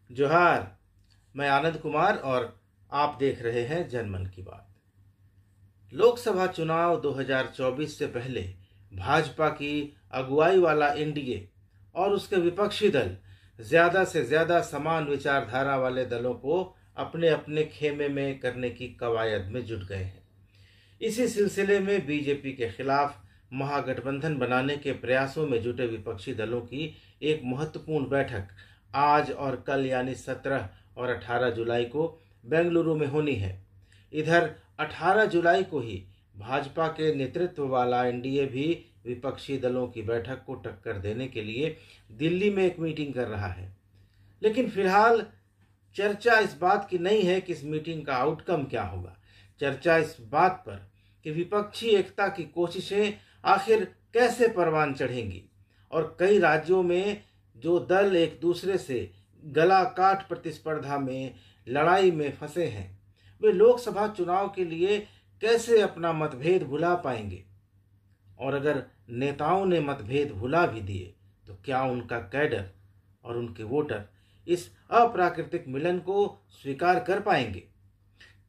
जोहार। मैं आनंद कुमार और आप देख रहे हैं जनमन की बात। लोकसभा चुनाव 2024 से पहले भाजपा की अगुवाई वाला एनडीए और उसके विपक्षी दल ज्यादा से ज्यादा समान विचारधारा वाले दलों को अपने अपने खेमे में करने की कवायद में जुट गए हैं। इसी सिलसिले में बीजेपी के खिलाफ महागठबंधन बनाने के प्रयासों में जुटे विपक्षी दलों की एक महत्वपूर्ण बैठक आज और कल यानी 17 और 18 जुलाई को बेंगलुरु में होनी है। इधर 18 जुलाई को ही भाजपा के नेतृत्व वाला एनडीए भी विपक्षी दलों की बैठक को टक्कर देने के लिए दिल्ली में एक मीटिंग कर रहा है। लेकिन फिलहाल चर्चा इस बात की नहीं है कि इस मीटिंग का आउटकम क्या होगा। चर्चा इस बात पर कि विपक्षी एकता की कोशिशें आखिर कैसे परवान चढ़ेंगी और कई राज्यों में जो दल एक दूसरे से गला काट प्रतिस्पर्धा में लड़ाई में फंसे हैं, वे लोकसभा चुनाव के लिए कैसे अपना मतभेद भुला पाएंगे। और अगर नेताओं ने मतभेद भुला भी दिए तो क्या उनका कैडर और उनके वोटर इस अप्राकृतिक मिलन को स्वीकार कर पाएंगे।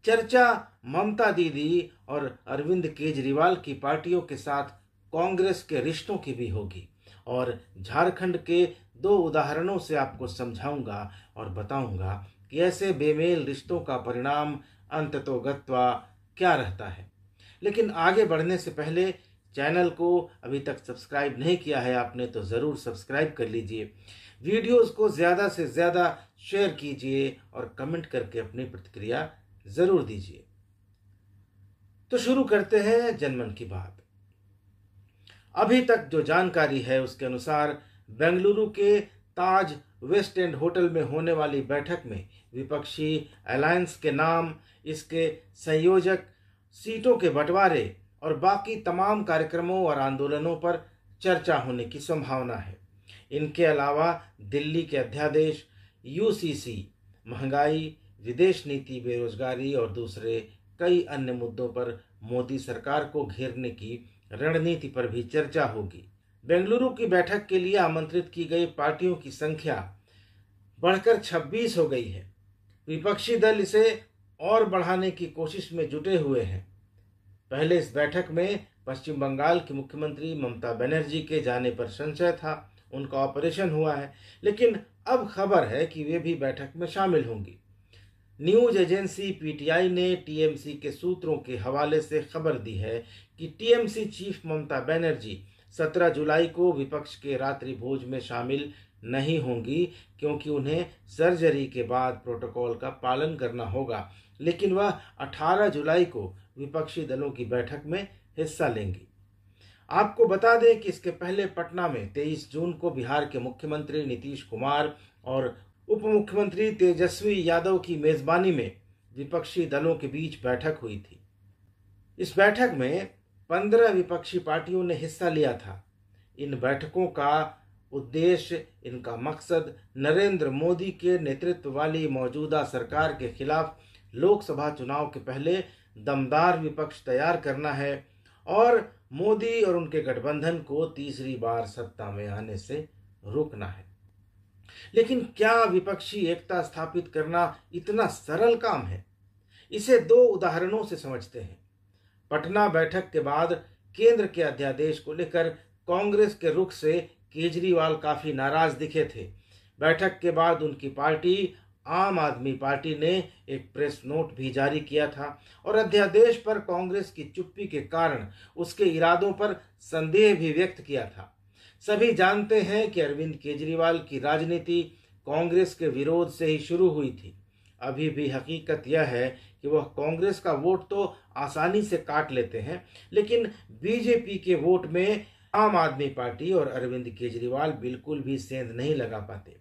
चर्चा ममता दीदी और अरविंद केजरीवाल की पार्टियों के साथ कांग्रेस के रिश्तों की भी होगी और झारखंड के 2 उदाहरणों से आपको समझाऊंगा और बताऊंगा कि ऐसे बेमेल रिश्तों का परिणाम अंततोगत्वा क्या रहता है। लेकिन आगे बढ़ने से पहले चैनल को अभी तक सब्सक्राइब नहीं किया है आपने तो ज़रूर सब्सक्राइब कर लीजिए। वीडियोस को ज़्यादा से ज़्यादा शेयर कीजिए और कमेंट करके अपनी प्रतिक्रिया ज़रूर दीजिए। तो शुरू करते हैं जनमन की बात। अभी तक जो जानकारी है उसके अनुसार बेंगलुरु के ताज वेस्ट एंड होटल में होने वाली बैठक में विपक्षी अलायंस के नाम, इसके संयोजक, सीटों के बंटवारे और बाकी तमाम कार्यक्रमों और आंदोलनों पर चर्चा होने की संभावना है। इनके अलावा दिल्ली के अध्यादेश, यूसीसी, महंगाई, विदेश नीति, बेरोजगारी और दूसरे कई अन्य मुद्दों पर मोदी सरकार को घेरने की रणनीति पर भी चर्चा होगी। बेंगलुरु की बैठक के लिए आमंत्रित की गई पार्टियों की संख्या बढ़कर 26 हो गई है। विपक्षी दल इसे और बढ़ाने की कोशिश में जुटे हुए हैं। पहले इस बैठक में पश्चिम बंगाल की मुख्यमंत्री ममता बनर्जी के जाने पर संशय था, उनका ऑपरेशन हुआ है, लेकिन अब खबर है कि वे भी बैठक में शामिल होंगी। न्यूज एजेंसी पीटीआई ने टीएमसी के सूत्रों के हवाले से खबर दी है कि टीएमसी चीफ ममता बनर्जी 17 जुलाई को विपक्ष के रात्रि भोज में शामिल नहीं होंगी क्योंकि उन्हें सर्जरी के बाद प्रोटोकॉल का पालन करना होगा, लेकिन वह 18 जुलाई को विपक्षी दलों की बैठक में हिस्सा लेंगी। आपको बता दें कि इसके पहले पटना में 23 जून को बिहार के मुख्यमंत्री नीतीश कुमार और उप मुख्यमंत्री तेजस्वी यादव की मेजबानी में विपक्षी दलों के बीच बैठक हुई थी। इस बैठक में 15 विपक्षी पार्टियों ने हिस्सा लिया था। इन बैठकों का उद्देश्य, इनका मकसद नरेंद्र मोदी के नेतृत्व वाली मौजूदा सरकार के खिलाफ लोकसभा चुनाव के पहले दमदार विपक्ष तैयार करना है और मोदी और उनके गठबंधन को तीसरी बार सत्ता में आने से रोकना है। लेकिन क्या विपक्षी एकता स्थापित करना इतना सरल काम है? इसे 2 उदाहरणों से समझते हैं। पटना बैठक के बाद केंद्र के अध्यादेश को लेकर कांग्रेस के रुख से केजरीवाल काफी नाराज दिखे थे। बैठक के बाद उनकी पार्टी आम आदमी पार्टी ने एक प्रेस नोट भी जारी किया था और अध्यादेश पर कांग्रेस की चुप्पी के कारण उसके इरादों पर संदेह भी व्यक्त किया था। सभी जानते हैं कि अरविंद केजरीवाल की राजनीति कांग्रेस के विरोध से ही शुरू हुई थी। अभी भी हकीकत यह है कि वह कांग्रेस का वोट तो आसानी से काट लेते हैं, लेकिन बीजेपी के वोट में आम आदमी पार्टी और अरविंद केजरीवाल बिल्कुल भी सेंध नहीं लगा पाते।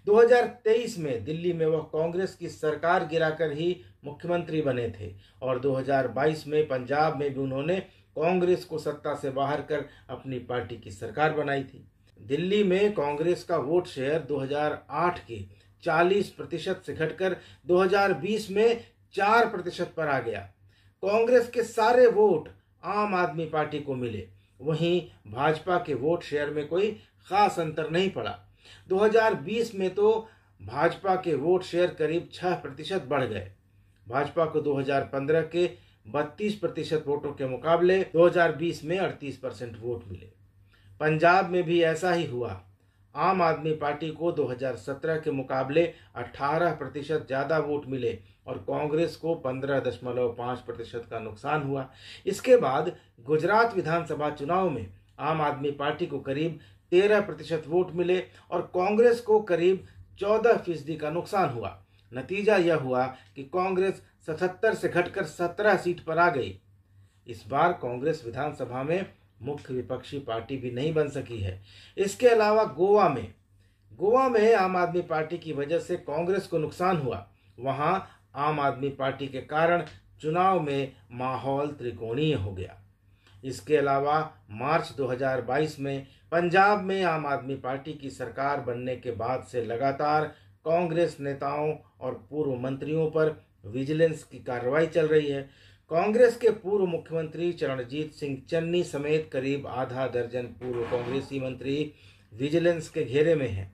2023 में दिल्ली में वह कांग्रेस की सरकार गिराकर ही मुख्यमंत्री बने थे और 2022 में पंजाब में भी उन्होंने कांग्रेस को सत्ता से बाहर कर अपनी पार्टी की सरकार बनाई थी। दिल्ली में कांग्रेस का वोट शेयर 2008 के 40% से घटकर 2020 में 4% पर आ गया। कांग्रेस के सारे वोट आम आदमी पार्टी को मिले, वहीं भाजपा के वोट शेयर में कोई खास अंतर नहीं पड़ा। 2020 में तो भाजपा के वोट शेयर करीब 6% बढ़ गए। भाजपा को 2015 के 32% वोटों के मुकाबले 2020 में 38% वोट मिले। पंजाब में भी ऐसा ही हुआ। आम आदमी पार्टी को 2017 के मुकाबले 18% ज़्यादा वोट मिले और कांग्रेस को 15.5% का नुकसान हुआ। इसके बाद गुजरात विधानसभा चुनाव में आम आदमी पार्टी को करीब 13% वोट मिले और कांग्रेस को करीब 14% का नुकसान हुआ। नतीजा यह हुआ कि कांग्रेस 77 से घटकर 17 सीट पर आ गई। इस बार कांग्रेस विधानसभा में मुख्य विपक्षी पार्टी भी नहीं बन सकी है। इसके अलावा गोवा में आम आदमी पार्टी की वजह से कांग्रेस को नुकसान हुआ। वहां आम आदमी पार्टी के कारण चुनाव में माहौल त्रिकोणीय हो गया। इसके अलावा मार्च 2022 में पंजाब में आम आदमी पार्टी की सरकार बनने के बाद से लगातार कांग्रेस नेताओं और पूर्व मंत्रियों पर विजिलेंस की कार्रवाई चल रही है। कांग्रेस के पूर्व मुख्यमंत्री चरणजीत सिंह चन्नी समेत करीब आधा दर्जन पूर्व कांग्रेसी मंत्री विजिलेंस के घेरे में हैं।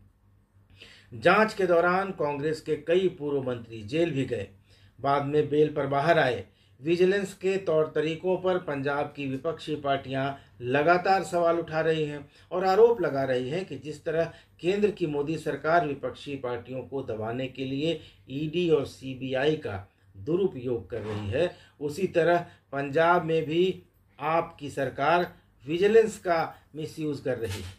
जांच के दौरान कांग्रेस के कई पूर्व मंत्री जेल भी गए, बाद में बेल पर बाहर आए। विजिलेंस के तौर तरीकों पर पंजाब की विपक्षी पार्टियां लगातार सवाल उठा रही हैं और आरोप लगा रही हैं कि जिस तरह केंद्र की मोदी सरकार विपक्षी पार्टियों को दबाने के लिए ईडी और सीबीआई का दुरुपयोग कर रही है, उसी तरह पंजाब में भी आपकी सरकार विजिलेंस का मिसयूज कर रही है।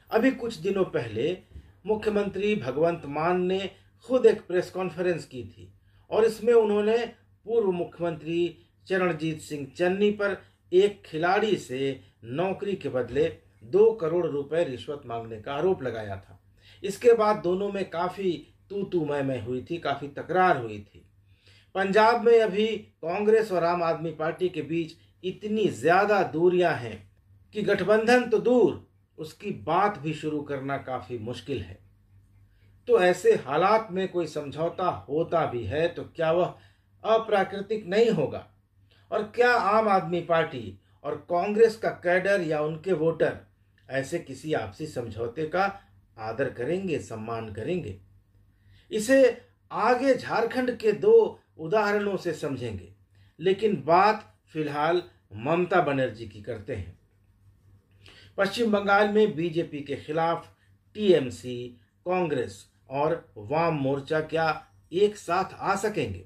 अभी कुछ दिनों पहले मुख्यमंत्री भगवंत मान ने खुद एक प्रेस कॉन्फ्रेंस की थी और इसमें उन्होंने पूर्व मुख्यमंत्री चरणजीत सिंह चन्नी पर एक खिलाड़ी से नौकरी के बदले 2 करोड़ रुपए रिश्वत मांगने का आरोप लगाया था। इसके बाद दोनों में काफ़ी तू मैं हुई थी, काफ़ी तकरार हुई थी। पंजाब में अभी कांग्रेस और आम आदमी पार्टी के बीच इतनी ज़्यादा दूरियां हैं कि गठबंधन तो दूर, उसकी बात भी शुरू करना काफ़ी मुश्किल है। तो ऐसे हालात में कोई समझौता होता भी है तो क्या वह अप्राकृतिक नहीं होगा? और क्या आम आदमी पार्टी और कांग्रेस का कैडर या उनके वोटर ऐसे किसी आपसी समझौते का आदर करेंगे, सम्मान करेंगे? इसे आगे झारखंड के 2 उदाहरणों से समझेंगे, लेकिन बात फिलहाल ममता बनर्जी की करते हैं। पश्चिम बंगाल में बीजेपी के खिलाफ टीएमसी, कांग्रेस और वाम मोर्चा क्या एक साथ आ सकेंगे?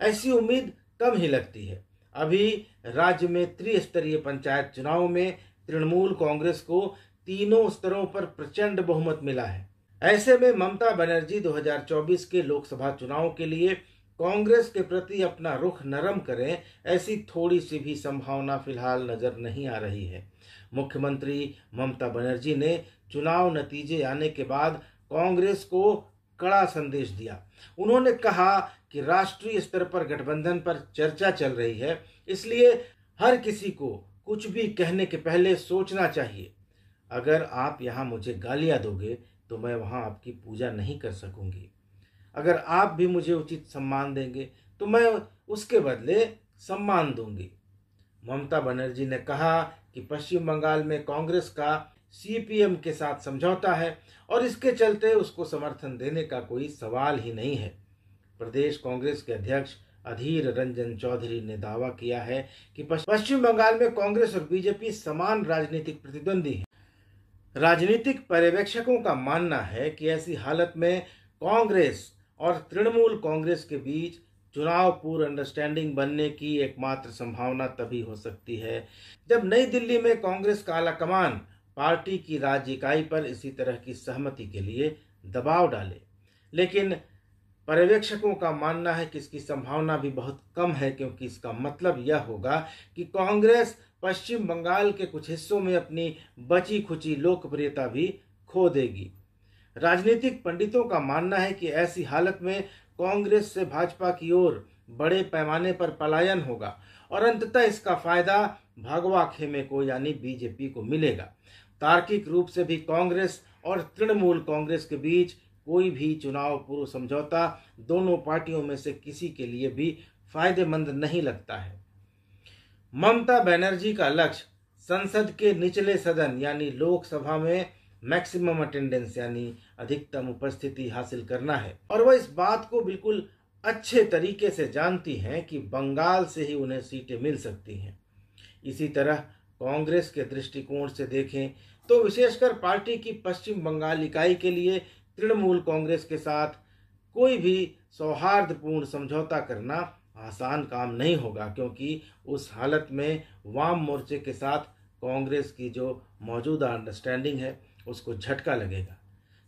ऐसी उम्मीद कम ही लगती है। अभी राज्य में त्रिस्तरीय पंचायत चुनाव में तृणमूल कांग्रेस को तीनों स्तरों पर प्रचंड बहुमत मिला है। ऐसे में ममता बनर्जी 2024 के लोकसभा चुनाव के लिए कांग्रेस के प्रति अपना रुख नरम करें, ऐसी थोड़ी सी भी संभावना फिलहाल नजर नहीं आ रही है। मुख्यमंत्री ममता बनर्जी ने चुनाव नतीजे आने के बाद कांग्रेस को कड़ा संदेश दिया। उन्होंने कहा कि राष्ट्रीय स्तर पर गठबंधन पर चर्चा चल रही है, इसलिए हर किसी को कुछ भी कहने के पहले सोचना चाहिए। अगर आप यहाँ मुझे गालियाँ दोगे तो मैं वहाँ आपकी पूजा नहीं कर सकूंगी। अगर आप भी मुझे उचित सम्मान देंगे तो मैं उसके बदले सम्मान दूंगी। ममता बनर्जी ने कहा कि पश्चिम बंगाल में कांग्रेस का सीपीएम के साथ समझौता है और इसके चलते उसको समर्थन देने का कोई सवाल ही नहीं है। प्रदेश कांग्रेस के अध्यक्ष अधीर रंजन चौधरी ने दावा किया है कि पश्चिम बंगाल में कांग्रेस और बीजेपी समान राजनीतिक प्रतिद्वंदी हैं। राजनीतिक पर्यवेक्षकों का मानना है कि ऐसी हालत में कांग्रेस और तृणमूल कांग्रेस के बीच चुनाव पूर्व अंडरस्टैंडिंग बनने की एकमात्र संभावना तभी हो सकती है जब नई दिल्ली में कांग्रेस का आला कमान पार्टी की राज्य इकाई पर इसी तरह की सहमति के लिए दबाव डाले। लेकिन पर्यवेक्षकों का मानना है कि इसकी संभावना भी बहुत कम है, क्योंकि इसका मतलब यह होगा कि कांग्रेस पश्चिम बंगाल के कुछ हिस्सों में अपनी बची खुची लोकप्रियता भी खो देगी। राजनीतिक पंडितों का मानना है कि ऐसी हालत में कांग्रेस से भाजपा की ओर बड़े पैमाने पर पलायन होगा और अंततः इसका फायदा भगवा खेमे को यानी बीजेपी को मिलेगा। तार्किक रूप से भी कांग्रेस और तृणमूल कांग्रेस के बीच कोई भी चुनाव पूर्व समझौता दोनों पार्टियों में से किसी के लिए भी फायदेमंद नहीं लगता है। ममता बनर्जी का लक्ष्य संसद के निचले सदन यानी लोकसभा में मैक्सिमम अटेंडेंस यानी अधिकतम उपस्थिति हासिल करना है। और वह इस बात को बिल्कुल अच्छे तरीके से जानती हैं कि बंगाल से ही उन्हें सीटें मिल सकती हैं। इसी तरह कांग्रेस के दृष्टिकोण से देखें तो विशेषकर पार्टी की पश्चिम बंगाल इकाई के लिए तृणमूल कांग्रेस के साथ कोई भी सौहार्दपूर्ण समझौता करना आसान काम नहीं होगा, क्योंकि उस हालत में वाम मोर्चे के साथ कांग्रेस की जो मौजूदा अंडरस्टैंडिंग है उसको झटका लगेगा।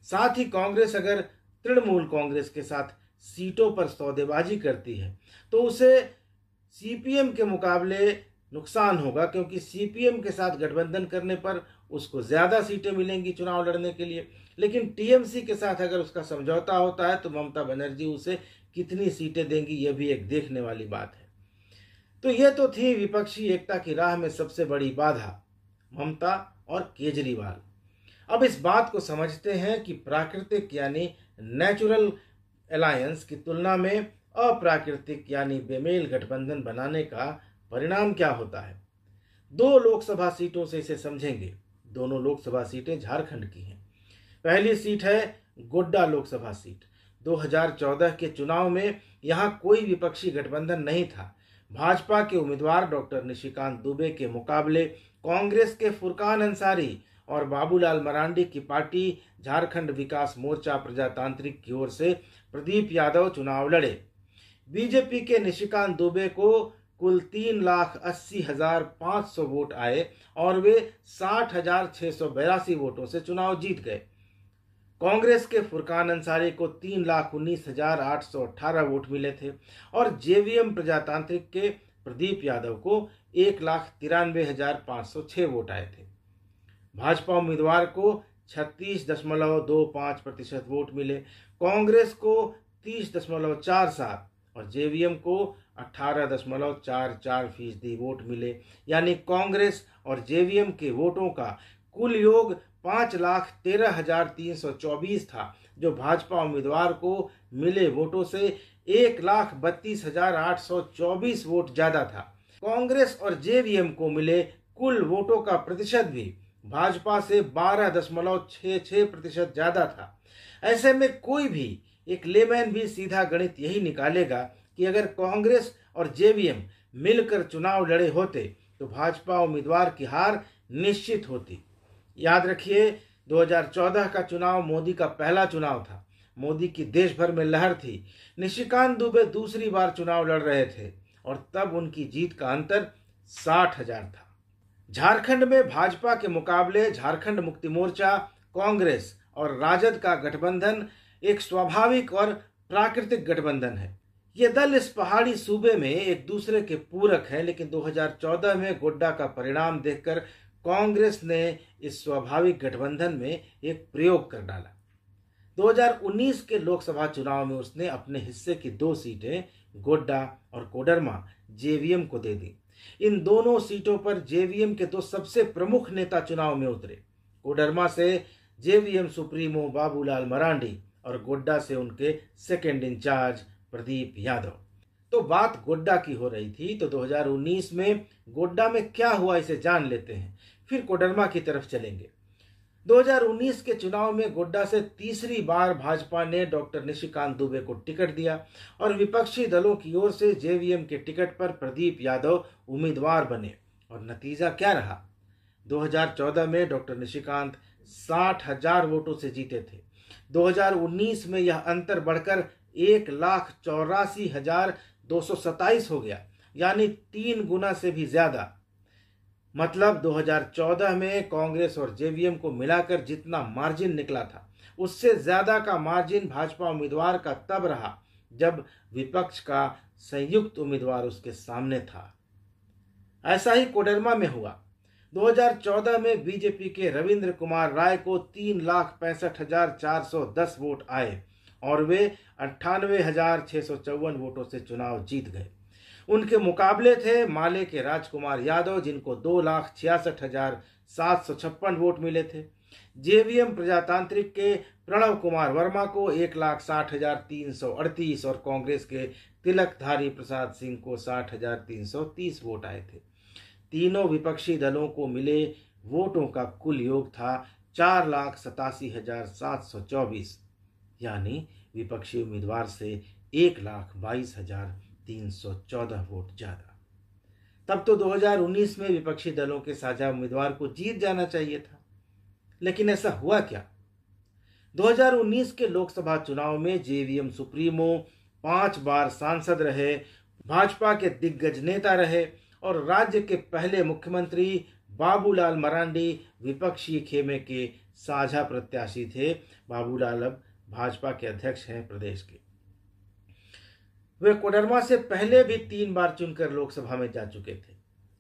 साथ ही कांग्रेस अगर तृणमूल कांग्रेस के साथ सीटों पर सौदेबाजी करती है तो उसे सीपीएम के मुकाबले नुकसान होगा, क्योंकि सीपीएम के साथ गठबंधन करने पर उसको ज़्यादा सीटें मिलेंगी चुनाव लड़ने के लिए, लेकिन टीएमसी के साथ अगर उसका समझौता होता है तो ममता बनर्जी उसे कितनी सीटें देंगी, यह भी एक देखने वाली बात है। तो यह तो थी विपक्षी एकता की राह में सबसे बड़ी बाधा, ममता और केजरीवाल। अब इस बात को समझते हैं कि प्राकृतिक यानी नेचुरल अलायंस की तुलना में अप्राकृतिक यानी बेमेल गठबंधन बनाने का परिणाम क्या होता है। 2 लोकसभा सीटों से इसे समझेंगे। दोनों लोकसभा सीटें झारखंड की हैं। पहली सीट है गोड्डा लोकसभा सीट। 2014 के चुनाव में यहां कोई विपक्षी गठबंधन नहीं था। भाजपा के उम्मीदवार डॉक्टर निशिकांत दुबे के मुकाबले कांग्रेस के फुरकान अंसारी और बाबूलाल मरांडी की पार्टी झारखंड विकास मोर्चा प्रजातांत्रिक की ओर से प्रदीप यादव चुनाव लड़े। बीजेपी के निशिकांत दुबे को कुल 3,80,500 वोट आए और वे 60,682 वोटों से चुनाव जीत गए। कांग्रेस के फुरकान अंसारी को 3,19,818 वोट मिले थे और जेवीएम प्रजातांत्रिक के प्रदीप यादव को 1,93,506 वोट आए थे। भाजपा उम्मीदवार को 36.25% वोट मिले, कांग्रेस को 30.47 और जेवीएम को 18.44% वोट मिले। यानी कांग्रेस और जेवीएम के वोटों का कुल योग 5,13,324 था, जो भाजपा उम्मीदवार को मिले वोटों से 1,32,824 वोट ज्यादा था। कांग्रेस और जेवीएम को मिले कुल वोटों का प्रतिशत भी भाजपा से 12.66% ज्यादा था। ऐसे में कोई भी एक लेमैन भी सीधा गणित यही निकालेगा कि अगर कांग्रेस और जेवीएम मिलकर चुनाव लड़े होते तो भाजपा उम्मीदवार की हार निश्चित होती। याद रखिए, 2014 का चुनाव मोदी का पहला चुनाव था। मोदी की देश भर में लहर थी। निशिकांत दुबे दूसरी बार चुनाव लड़ रहे थे और तब उनकी जीत का अंतर 60,000 था। झारखंड में भाजपा के मुकाबले झारखंड मुक्ति मोर्चा, कांग्रेस और राजद का गठबंधन एक स्वाभाविक और प्राकृतिक गठबंधन है। ये दल इस पहाड़ी सूबे में एक दूसरे के पूरक हैं, लेकिन 2014 में गोड्डा का परिणाम देखकर कांग्रेस ने इस स्वाभाविक गठबंधन में एक प्रयोग कर डाला। 2019 के लोकसभा चुनाव में उसने अपने हिस्से की 2 सीटें गोड्डा और कोडरमा जेवीएम को दे दी। इन दोनों सीटों पर जेवीएम के 2 सबसे प्रमुख नेता चुनाव में उतरे। कोडरमा से जेवीएम सुप्रीमो बाबूलाल मरांडी और गोड्डा से उनके सेकंड इंचार्ज प्रदीप यादव। तो बात गोड्डा की हो रही थी, तो 2019 में गोड्डा में क्या हुआ इसे जान लेते हैं, फिर कोडरमा की तरफ चलेंगे। 2019 के चुनाव में गोड्डा से तीसरी बार भाजपा ने डॉक्टर निशिकांत दुबे को टिकट दिया और विपक्षी दलों की ओर से जेवीएम के टिकट पर प्रदीप यादव उम्मीदवार बने। और नतीजा क्या रहा? 2014 में डॉक्टर निशिकांत 60,000 वोटों से जीते थे। 2019 में यह अंतर बढ़कर 1,84,227 हो गया, यानी 3 गुना से भी ज्यादा। मतलब 2014 में कांग्रेस और जेवीएम को मिलाकर जितना मार्जिन निकला था, उससे ज्यादा का मार्जिन भाजपा उम्मीदवार का तब रहा जब विपक्ष का संयुक्त उम्मीदवार उसके सामने था। ऐसा ही कोडरमा में हुआ। 2014 में बीजेपी के रविंद्र कुमार राय को 3,65,410 वोट आए और वे 98,654 वोटों से चुनाव जीत गए। उनके मुकाबले थे माले के राजकुमार यादव, जिनको 2,66,756 वोट मिले थे। जेवीएम प्रजातांत्रिक के प्रणव कुमार वर्मा को 1,60,338 और कांग्रेस के तिलकधारी प्रसाद सिंह को 60,330 वोट आए थे। तीनों विपक्षी दलों को मिले वोटों का कुल योग था 4,87,724, यानी विपक्षी उम्मीदवार से 1,22,314 वोट ज्यादा। तब तो 2019 में विपक्षी दलों के साझा उम्मीदवार को जीत जाना चाहिए था, लेकिन ऐसा हुआ क्या? 2019 के लोकसभा चुनाव में जेवीएम सुप्रीमो 5 बार सांसद रहे, भाजपा के दिग्गज नेता रहे और राज्य के पहले मुख्यमंत्री बाबूलाल मरांडी विपक्षी खेमे के साझा प्रत्याशी थे। बाबूलाल अब भाजपा के अध्यक्ष हैं प्रदेश के। वे कोडरमा से पहले भी 3 बार चुनकर लोकसभा में जा चुके थे।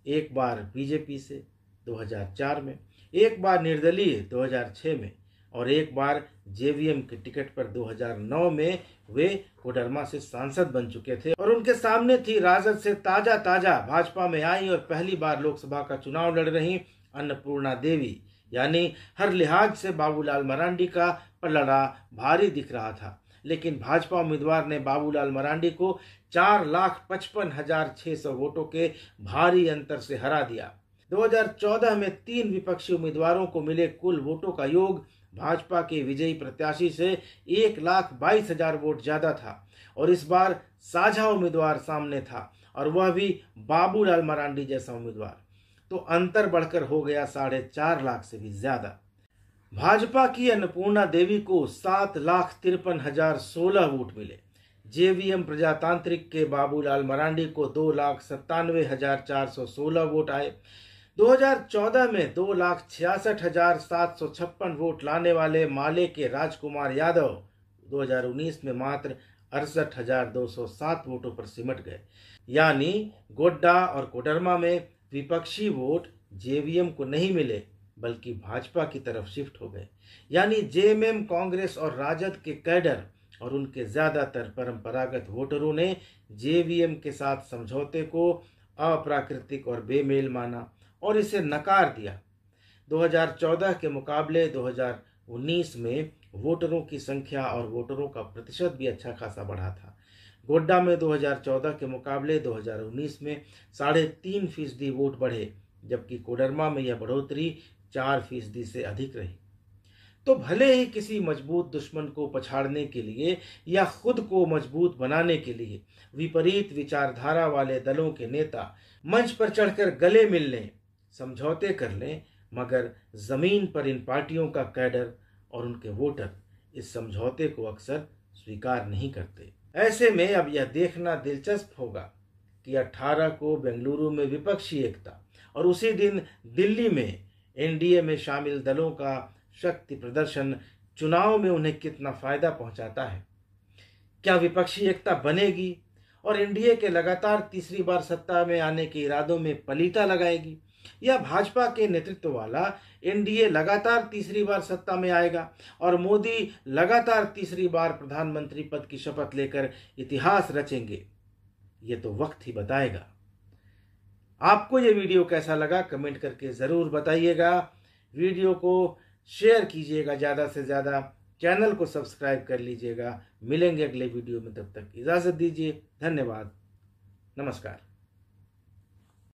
एक बार बीजेपी से 2004 में, एक बार निर्दलीय 2006 में और एक बार जेवीएम के टिकट पर 2009 में वे कोडरमा से सांसद बन चुके थे। और उनके सामने थी राजद से ताजा भाजपा में आई और पहली बार लोकसभा का चुनाव लड़ रही अन्नपूर्णा देवी, यानी हर लिहाज से बाबूलाल मरांडी का पलड़ा भारी दिख रहा था। लेकिन भाजपा उम्मीदवार ने बाबूलाल मरांडी को 4,55,600 वोटों के भारी अंतर से हरा दिया। 2014 में 3 विपक्षी उम्मीदवारों को मिले कुल वोटों का योग भाजपा के विजयी प्रत्याशी से 1,22,000 वोट ज्यादा था और इस बार साझा उम्मीदवार सामने था और वह भी बाबूलाल मरांडी जैसा उम्मीदवार, तो अंतर बढ़कर हो गया 4.5 लाख से भी ज्यादा। भाजपा की अन्नपूर्णा देवी को 7,53,016 वोट मिले। जेवीएम प्रजातांत्रिक के बाबूलाल मरांडी को 2,97,416 वोट आए। 2014 में 2,66,756 वोट लाने वाले माले के राजकुमार यादव 2019 में मात्र 68,207 वोटों पर सिमट गए। यानी गोड्डा और कोडरमा में विपक्षी वोट जेवीएम को नहीं मिले बल्कि भाजपा की तरफ शिफ्ट हो गए। यानी जेएमएम, कांग्रेस और राजद के कैडर और उनके ज्यादातर परंपरागत वोटरों ने जेवीएम के साथ समझौते को अप्राकृतिक और बेमेल माना और इसे नकार दिया। 2014 के मुकाबले 2019 में वोटरों की संख्या और वोटरों का प्रतिशत भी अच्छा खासा बढ़ा था। गोड्डा में 2014 के मुकाबले 2019 में 3.5% वोट बढ़े, जबकि कोडरमा में यह बढ़ोतरी 4% से अधिक रही। तो भले ही किसी मजबूत दुश्मन को पछाड़ने के लिए या खुद को मजबूत बनाने के लिए विपरीत विचारधारा वाले दलों के नेता मंच पर चढ़कर गले मिल लें, समझौते कर लें, मगर जमीन पर इन पार्टियों का कैडर और उनके वोटर इस समझौते को अक्सर स्वीकार नहीं करते। ऐसे में अब यह देखना दिलचस्प होगा कि 18 को बेंगलुरु में विपक्षी एकता और उसी दिन दिल्ली में एनडीए में शामिल दलों का शक्ति प्रदर्शन चुनाव में उन्हें कितना फायदा पहुंचाता है। क्या विपक्षी एकता बनेगी और एनडीए के लगातार तीसरी बार सत्ता में आने के इरादों में पलीता लगाएगी, या भाजपा के नेतृत्व वाला एनडीए लगातार तीसरी बार सत्ता में आएगा और मोदी लगातार तीसरी बार प्रधानमंत्री पद की शपथ लेकर इतिहास रचेंगे? ये तो वक्त ही बताएगा। आपको ये वीडियो कैसा लगा कमेंट करके जरूर बताइएगा। वीडियो को शेयर कीजिएगा ज़्यादा से ज़्यादा, चैनल को सब्सक्राइब कर लीजिएगा। मिलेंगे अगले वीडियो में, तब तक इजाज़त दीजिए। धन्यवाद, नमस्कार।